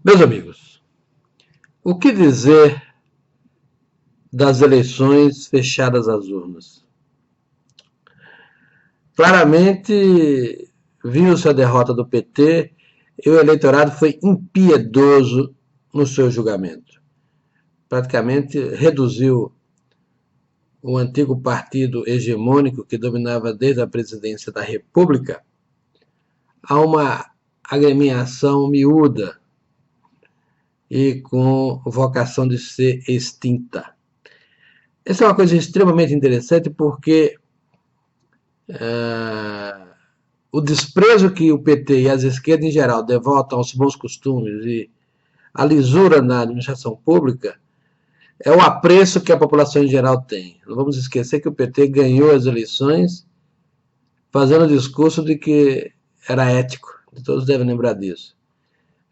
Meus amigos, o que dizer das eleições fechadas às urnas? Claramente viu-se a derrota do PT e o eleitorado foi impiedoso no seu julgamento. Praticamente reduziu o antigo partido hegemônico que dominava desde a presidência da República a uma agremiação miúda e com vocação de ser extinta. Essa é uma coisa extremamente interessante porque o desprezo que o PT e as esquerdas em geral devotam aos bons costumes e a lisura na administração pública é o apreço que a população em geral tem. Não vamos esquecer que o PT ganhou as eleições fazendo o discurso de que era ético. Todos devem lembrar disso.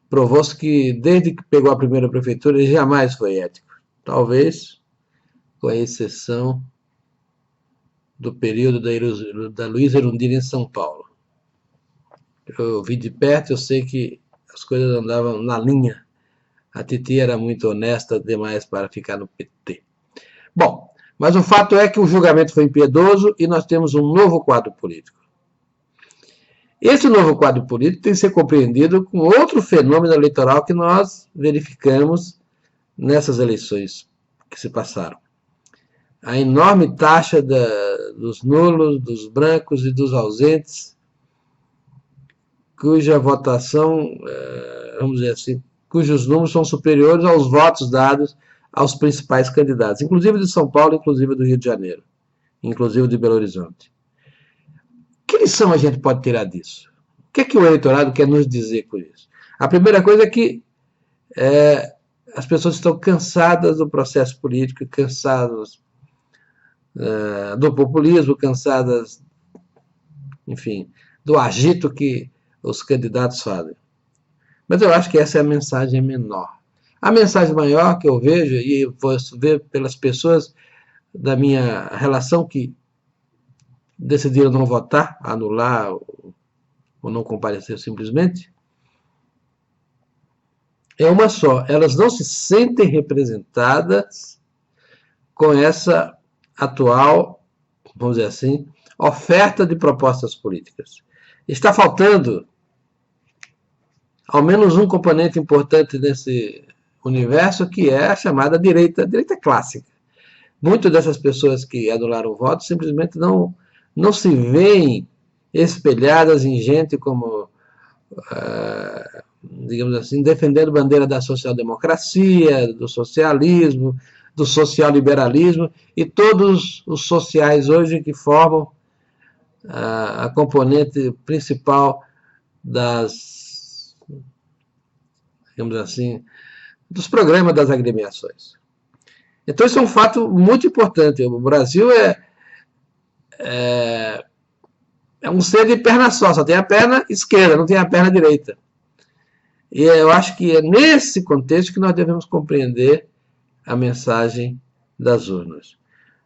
Provou-se que desde que pegou a primeira prefeitura ele jamais foi ético. Talvez com a exceção do período da Luísa Erundina em São Paulo. Eu vi de perto, eu sei que as coisas andavam na linha. A Titi era muito honesta demais para ficar no PT. Bom, mas o fato é que o julgamento foi impiedoso e nós temos um novo quadro político. Esse novo quadro político tem que ser compreendido com outro fenômeno eleitoral que nós verificamos nessas eleições que se passaram. A enorme taxa dos nulos, dos brancos e dos ausentes, cuja votação, vamos dizer assim, cujos números são superiores aos votos dados aos principais candidatos, inclusive de São Paulo, inclusive do Rio de Janeiro, inclusive de Belo Horizonte. Que lição a gente pode tirar disso? O que é que o eleitorado quer nos dizer com isso? A primeira coisa é que as pessoas estão cansadas do processo político, cansadas do populismo, cansadas, enfim, do agito que os candidatos fazem. Mas eu acho que essa é a mensagem menor. A mensagem maior que eu vejo, e posso ver pelas pessoas da minha relação que decidiram não votar, anular ou não comparecer simplesmente, é uma só. Elas não se sentem representadas com essa atual, vamos dizer assim, oferta de propostas políticas. Está faltando ao menos um componente importante nesse universo, que é a chamada direita clássica. Muitas dessas pessoas que anularam o voto simplesmente não se veem espelhadas em gente como, digamos assim, defendendo bandeira da social-democracia, do socialismo, do social-liberalismo e todos os sociais hoje que formam a componente principal digamos assim, dos programas das agremiações. Então, isso é um fato muito importante. O Brasil é um ser de perna só tem a perna esquerda, não tem a perna direita. E eu acho que é nesse contexto que nós devemos compreender a mensagem das urnas.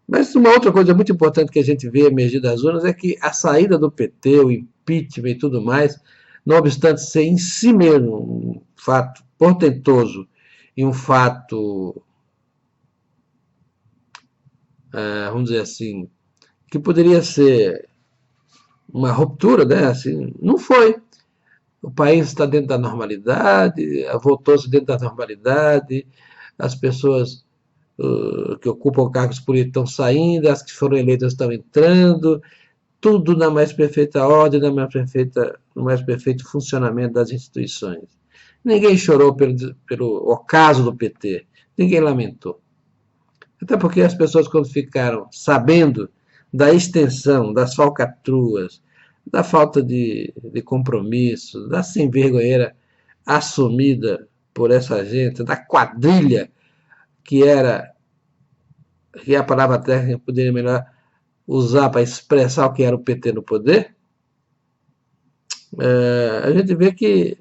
Mas uma outra coisa muito importante que a gente vê emergir das urnas é que a saída do PT, o impeachment e tudo mais, não obstante ser em si mesmo um fato portentoso e um fato, vamos dizer assim, que poderia ser uma ruptura, né? Assim, não foi. O país está dentro da normalidade, voltou-se dentro da normalidade, as pessoas que ocupam cargos políticos estão saindo, as que foram eleitas estão entrando, tudo na mais perfeita ordem, no mais perfeito funcionamento das instituições. Ninguém chorou pelo ocaso do PT, ninguém lamentou. Até porque as pessoas, quando ficaram sabendo da extensão, das falcatruas, da falta de compromisso, da sem-vergonheira assumida por essa gente, da quadrilha que é a palavra técnica que poderia melhor usar para expressar o que era o PT no poder, a gente vê que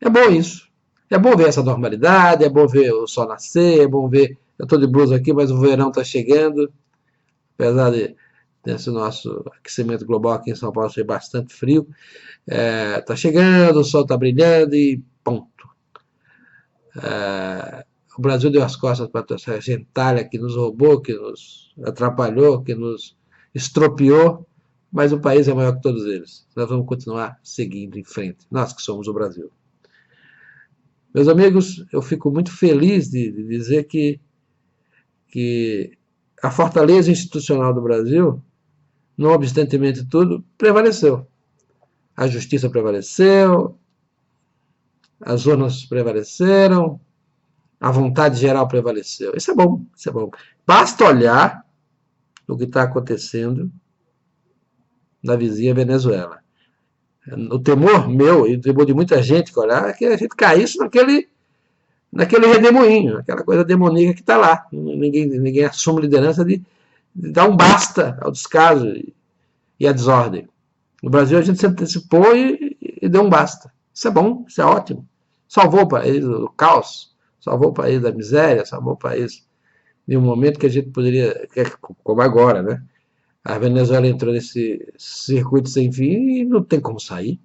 é bom isso. É bom ver essa normalidade, é bom ver o sol nascer, é bom ver. Eu estou de blusa aqui, mas o verão está chegando. Apesar desse nosso aquecimento global aqui em São Paulo ser bastante frio, está chegando, o sol está brilhando e ponto. O Brasil deu as costas para essa gentalha que nos roubou, que nos atrapalhou, que nos estropiou, mas o país é maior que todos eles. Nós vamos continuar seguindo em frente, nós que somos o Brasil. Meus amigos, eu fico muito feliz de dizer que a fortaleza institucional do Brasil, não obstantemente tudo, prevaleceu. A justiça prevaleceu, as urnas prevaleceram, a vontade geral prevaleceu. Isso é bom, isso é bom. Basta olhar o que está acontecendo na vizinha Venezuela. O temor meu e o temor de muita gente que olhar é que a gente caísse naquele redemoinho, aquela coisa demoníaca que está lá. Ninguém assume liderança de dar um basta ao descaso e à desordem. No Brasil a gente se antecipou e deu um basta. Isso é bom, isso é ótimo. Salvou o país do caos, salvou o país da miséria, salvou o país de um momento que a gente poderia, como agora, né? A Venezuela entrou nesse circuito sem fim e não tem como sair.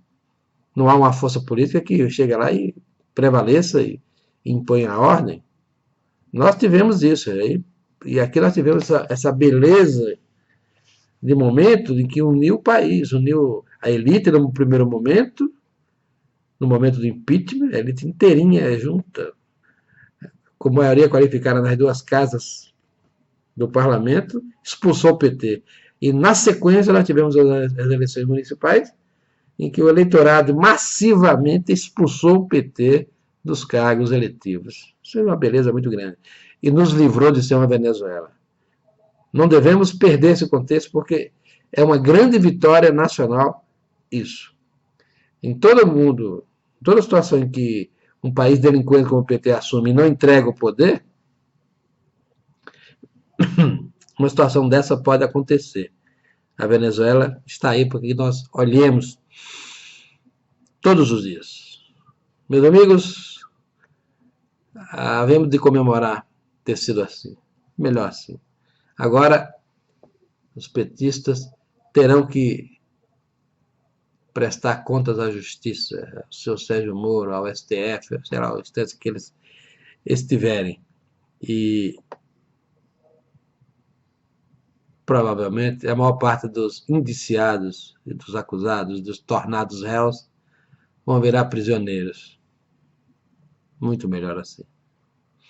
Não há uma força política que chegue lá e prevaleça e imponha a ordem. Nós tivemos isso. E aqui nós tivemos essa beleza de momento em que uniu o país, uniu a elite no primeiro momento, no momento do impeachment, a elite inteirinha junta, com maioria qualificada nas duas casas do parlamento, expulsou o PT. E na sequência nós tivemos as eleições municipais, em que o eleitorado massivamente expulsou o PT dos cargos eletivos. Isso é uma beleza muito grande. E nos livrou de ser uma Venezuela. Não devemos perder esse contexto, porque é uma grande vitória nacional isso. Em todo mundo, em toda situação em que um país delinquente como o PT assume e não entrega o poder, uma situação dessa pode acontecer. A Venezuela está aí porque nós olhemos todos os dias. Meus amigos, havemos de comemorar ter sido assim. Melhor assim. Agora, os petistas terão que prestar contas à justiça, ao seu Sérgio Moro, ao STF, sei lá, os instantes que eles estiverem. E provavelmente a maior parte dos indiciados e dos acusados, dos tornados réus, vão virar prisioneiros. Muito melhor assim.